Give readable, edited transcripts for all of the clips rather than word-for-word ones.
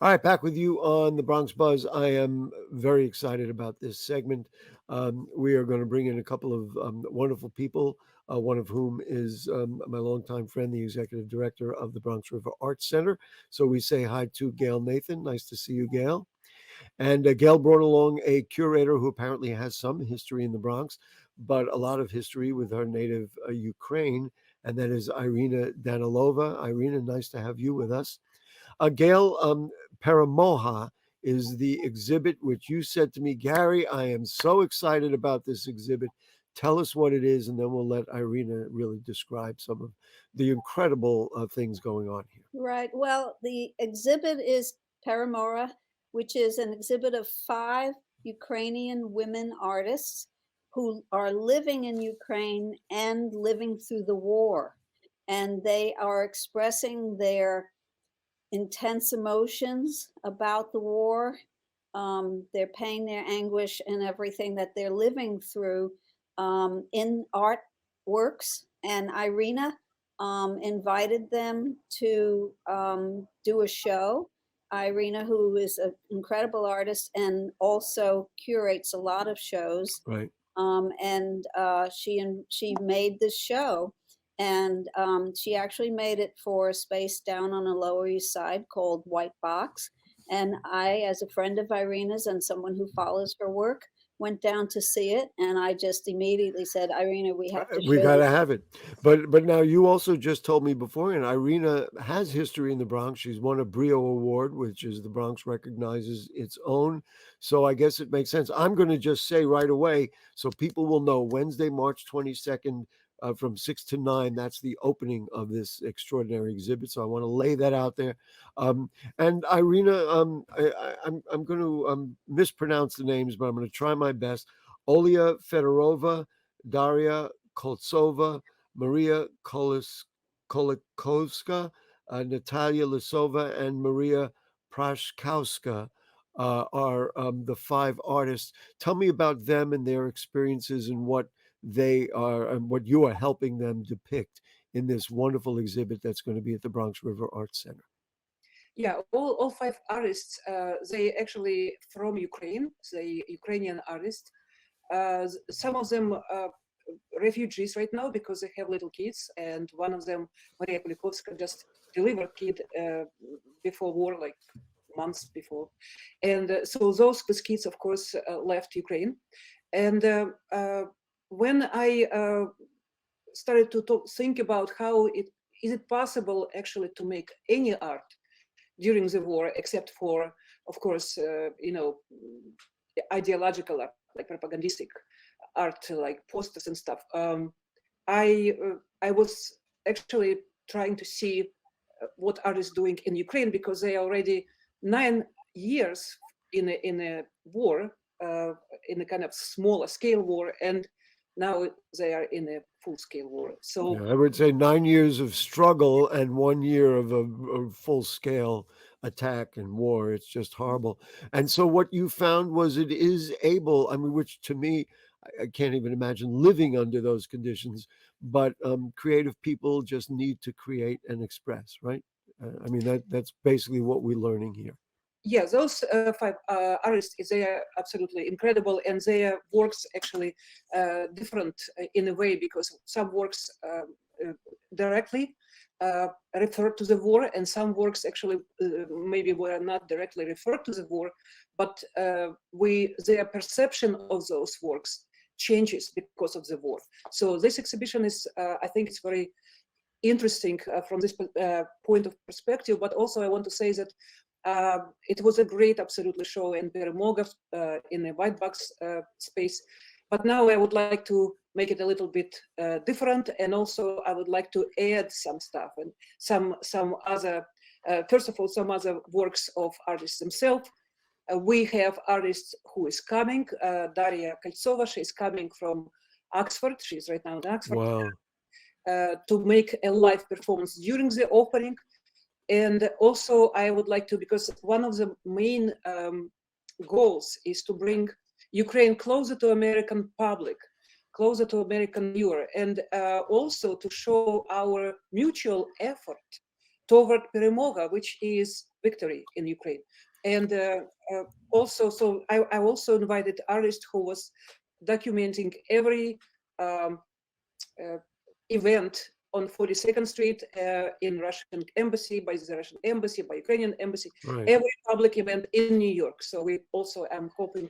All right, back with you on the Bronx Buzz. I am very excited about this segment. We are going to bring in a couple of wonderful people, one of whom is my longtime friend, the executive director of the Bronx River Art Center. So we say hi to Gail Nathan. Nice to see you, Gail. And Gail brought along a curator who apparently has some history in the Bronx, but a lot of history with her native Ukraine, and that is Irina Danilova. Irina, nice to have you with us. Gail, Peremoha is the exhibit which you said to me, Gary, I am so excited about this exhibit. Tell us what it is, and then we'll let Irina really describe some of the incredible things going on here. Right. Well, the exhibit is Peremoha, which is an exhibit of 5 Ukrainian women artists who are living in Ukraine and living through the war. And they are expressing their intense emotions about the war. Their pain, their anguish, and everything that they're living through in artworks. And Irina invited them to do a show. Irina, who is an incredible artist and also curates a lot of shows, Right. and she made this show, and she actually made it for a space down on the Lower East Side called White Box. And I, as a friend of Irina's and someone who follows her work, went down to see it, and I just immediately said, Irina, we have to We show got to this. have it. But now you also just told me before, and Irina has history in the Bronx. She's won a Brio Award, which is the Bronx recognizes its own. So I guess it makes sense. I'm going to just say right away, so people will know, Wednesday, March 22nd, from 6 to 9. That's the opening of this extraordinary exhibit. So I want to lay that out there. And Irina, I'm going to mispronounce the names, but I'm going to try my best. Olia Fedorova, Daria Koltsova, Maria Kolikovska, Natalia Lisova, and Maria Prashkowska are the 5 artists. Tell me about them and their experiences and what they are and what you are helping them depict in this wonderful exhibit that's going to be at the Bronx River Art Center. Yeah, all 5 artists, they actually from Ukraine, the Ukrainian artists. Some of them refugees right now because they have little kids, and one of them, Maria Kulikovska, just delivered kid before war, like months before. And so those with kids, of course, left Ukraine. And when I started to think about how is it possible actually to make any art during the war, except for, of course, ideological art, like propagandistic art, like posters and stuff. I was actually trying to see what artists doing in Ukraine, because they are already 9 years in a war, in a kind of smaller scale war, and now they are in a full-scale war. So yeah, I would say 9 years of struggle and 1 year of a full-scale attack and war. It's just horrible. And so what you found was it is able, I mean, which to me, I can't even imagine living under those conditions, but creative people just need to create and express, right? I mean, that's basically what we're learning here. yeah, those 5 artists, they are absolutely incredible, and their works actually different in a way, because some works directly refer to the war, and some works actually maybe were not directly referred to the war, but their perception of those works changes because of the war. So this exhibition is, I think it's very interesting from this point of perspective, but also I want to say that it was a great, absolutely, show in Peremoha, in a white box space. But now I would like to make it a little bit different, and also I would like to add some stuff and some other, first of all, some other works of artists themselves. We have artists who is coming. Daria Koltsova, she is coming from Oxford. She's right now in Oxford. Wow. To make a live performance during the opening. And also I would like to, because one of the main goals is to bring Ukraine closer to American public, closer to American viewer, and also to show our mutual effort toward Peremoha, which is victory in Ukraine. And also, so I also invited artist who was documenting every event on 42nd Street in Russian embassy, by the Russian embassy, by Ukrainian embassy, Right. every public event in New York. So we also am hoping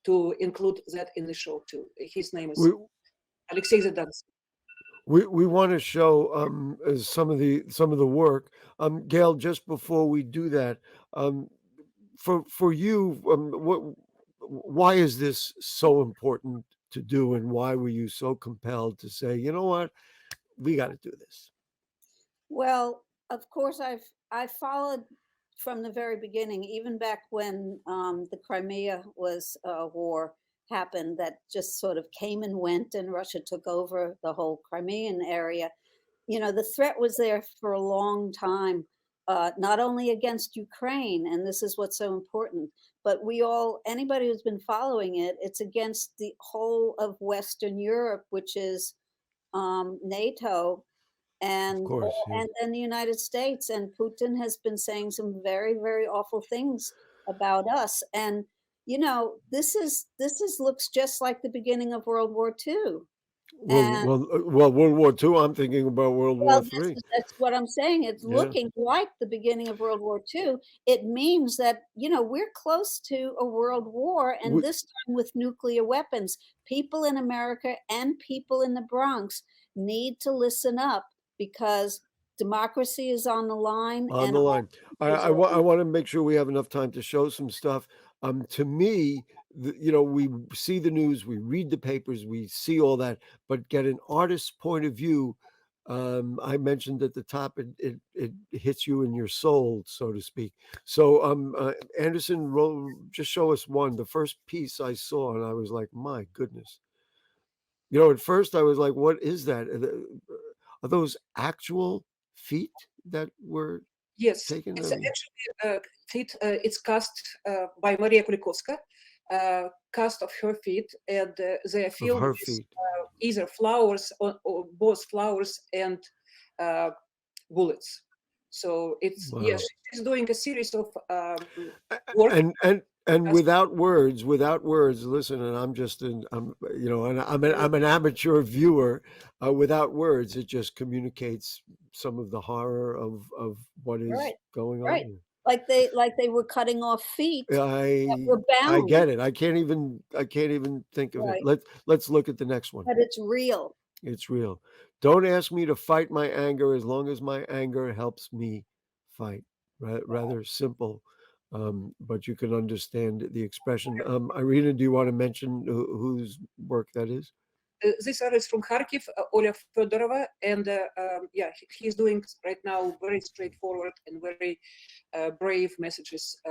to include that in the show too. His name is We Alexei Zadans. we want to show some of the work. Gail, just before we do that, for you, why is this so important to do, and why were you so compelled to say, you know what, we got to do this? Well, of course, I followed from the very beginning, even back when the Crimea war happened, that just sort of came and went, and Russia took over the whole Crimean area. You know, the threat was there for a long time, not only against Ukraine, and this is what's so important, but anybody who's been following it, it's against the whole of Western Europe, which is NATO Of course, yeah. and the United States. And Putin has been saying some very, very awful things about us. And you know, this looks just like the beginning of World War II. And Well, World War II. I'm thinking about World War III. that's what I'm saying. It's Yeah. looking like the beginning of World War II. It means that, you know, we're close to a world war, and We- this time with nuclear weapons. People in America and people in the Bronx need to listen up, because democracy is on the line. On and the line. I Israel- want to make sure we have enough time to show some stuff. To me, you know, we see the news, we read the papers, we see all that, but get an artist's point of view. I mentioned at the top, it hits you in your soul, so to speak. So, Anderson, just show us one. The first piece I saw, and I was like, my goodness. You know, at first I was like, what is that? Are those actual feet that were Yes, taken? it's actually feet. It's cast by Maria Kulikovska, cast of her feet, and they are Of filled her with feet. either flowers or both flowers and bullets. So it's Wow. yes, she's doing a series of A- work. And without words, listen, and I'm just I'm, you know, and I'm an amateur viewer. Without words, it just communicates some of the horror of what is Right, going right. on. Like they were cutting off feet that were I bound. get it. I can't even think of it. Right. Let's look at the next one. But it's real. It's real. Don't ask me to fight my anger as long as my anger helps me fight. Rather simple, but you can understand the expression. Irina, do you want to mention whose work that is? This artist from Kharkiv, Oля Fedorova, and yeah, he's doing right now very straightforward and very brave messages.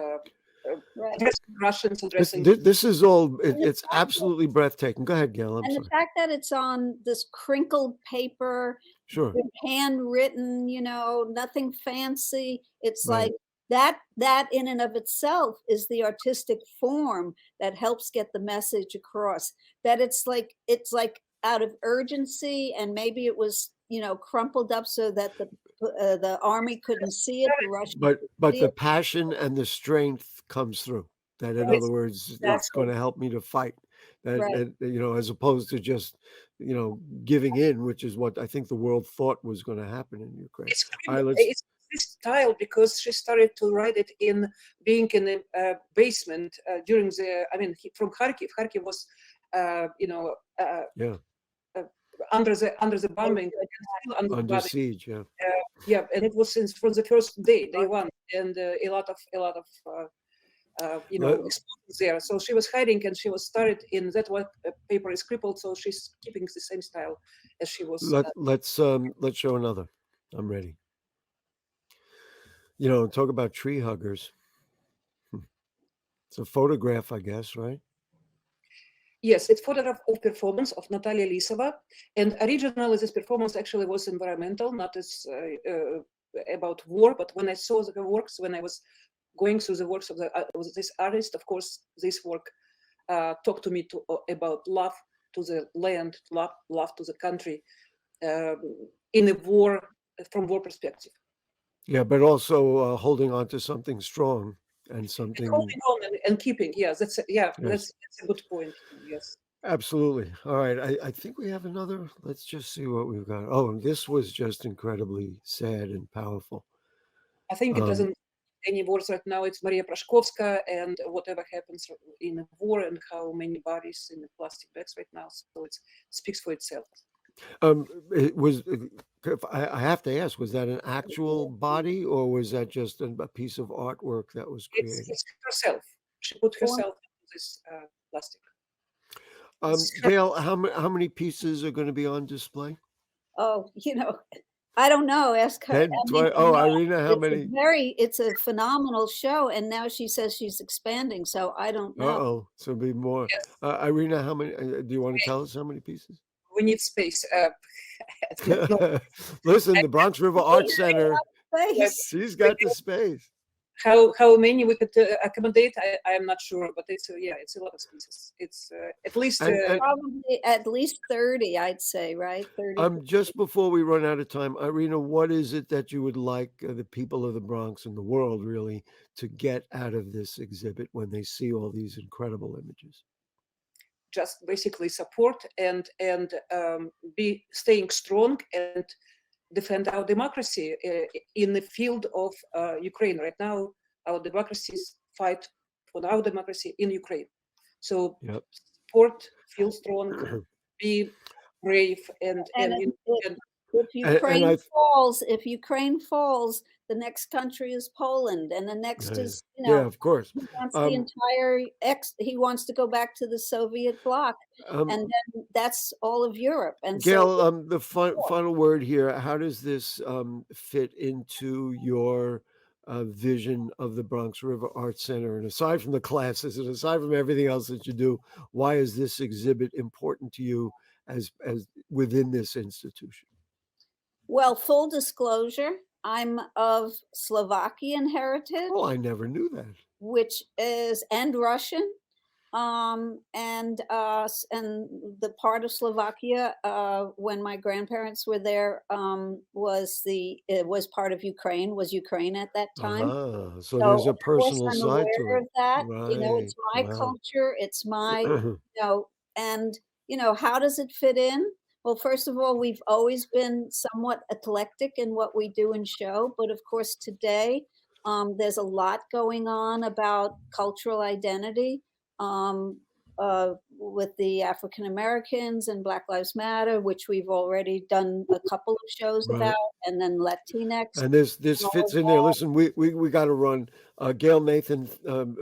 Right. Addressing Russians, addressing. This is all. And the It's fact that- absolutely breathtaking. Go ahead, Gail. I'm And the sorry. fact that it's on this crinkled paper, Sure. with handwritten, you know, nothing fancy. It's Right. like that in and of itself is the artistic form that helps get the message across. That it's like out of urgency, and maybe it was, you know, crumpled up so that the army couldn't see it. The Russians But couldn't see the it. passion and the strength comes through. That, in Right. other words, it's Exactly. going to help me to fight. That, Right. you know, as opposed to just, you know, giving in, which is what I think the world thought was going to happen in Ukraine. It's All right, let's. it's this style because she started to write it in being in a basement during the. I mean, from Kharkiv. Kharkiv was, you know, Yeah, under the bombing, and still under the under bombing. siege. Yeah. Yeah, and it was since from the first day one, and a lot of you know, Well- explosions there. So she was hiding, and she was started in that what paper is crippled. So she's keeping the same style as she was. Let's show another. I'm ready. You know, talk about tree huggers. It's a photograph, I guess, right? Yes, it's photograph of performance of Natalia Lisova, and originally this performance actually was environmental, not as about war. But when I saw the works, when I was going through the works of this artist, of course, this work talked to me about love to the land, love to the country, in a war, from war perspective. Yeah, but also holding on to something strong and And something. holding on and keeping. Yeah, that's Yes, that's a good point. Yes. absolutely. All right, I think we have another. Let's just see what we've got. Oh, and this was just incredibly sad and powerful. I think it Um, doesn't any words right now. It's Maria Prashkovska and whatever happens in the war and how many bodies in the plastic bags right now. So it speaks for itself. It was. I have to ask, was that an actual body or was that just a piece of artwork that was created? It's herself. She put Form- herself into this plastic. Gail, how many pieces are going to be on display? Oh, I don't know. Ask her. 10, I mean, 20? Oh, Irina, how many? it's a phenomenal show, and now she says she's expanding. So I don't know. Uh-oh, so be more. Yes, Irina, how many? Do you want to tell us how many pieces? we need space. No, Listen, the Bronx River Art Center, Space. she's got the space. how many we could accommodate, I am not sure, but it's it's a lot of species. It's at least And Probably at least 30, I'd say, right? 30. just before we run out of time, Irina, what is it that you would like the people of the Bronx and the world really to get out of this exhibit when they see all these incredible images? just basically support and be staying strong and defend our democracy in the field of Ukraine. Right now, our democracies fight for our democracy in Ukraine. So Yep. support, feel strong, be brave, and If if Ukraine falls, the next country is Poland, and the next is, Yeah, of course. he wants the entire he wants to go back to the Soviet bloc, and then that's all of Europe. And Gail, so, the final word here. How does this fit into your vision of the Bronx River Art Center? And aside from the classes and aside from everything else that you do, why is this exhibit important to you as within this institution? well, full disclosure, I'm of Slovakian heritage, Oh, I never knew that. which is and Russian. And the part of Slovakia when my grandparents were there it was part of Ukraine, was Ukraine at that time. So there's a Of course, personal I'm side to aware it. of that. Right. It's my Wow. culture. It's my, and how does it fit in? Well, first of all, we've always been somewhat eclectic in what we do and show, but of course today there's a lot going on about cultural identity with the African Americans and Black Lives Matter, which we've already done a couple of shows Right. about, and then Latinx. And this fits in there. Listen, we got to run. Gail Nathan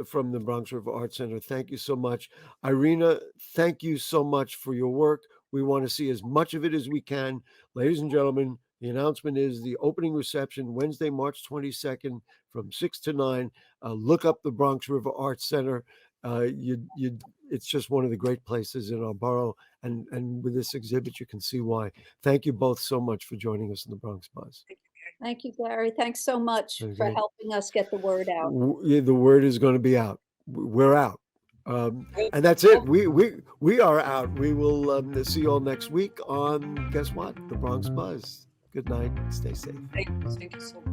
from the Bronx River Art Center, thank you so much. Irina, thank you so much for your work. We want to see as much of it as we can. Ladies and gentlemen, the announcement is the opening reception Wednesday, March 22nd from 6 to 9. Look up the Bronx River Art Center. It's just one of the great places in our borough. And with this exhibit, you can see why. Thank you both so much for joining us in the Bronx Buzz. Thank you, Gary. Thanks so much for Okay. helping us get the word out. The word is going to be out. We're out. And that's it. We are out. We will see you all next week on, guess what? The Bronx Buzz. Good night. Stay safe. Thank you so much.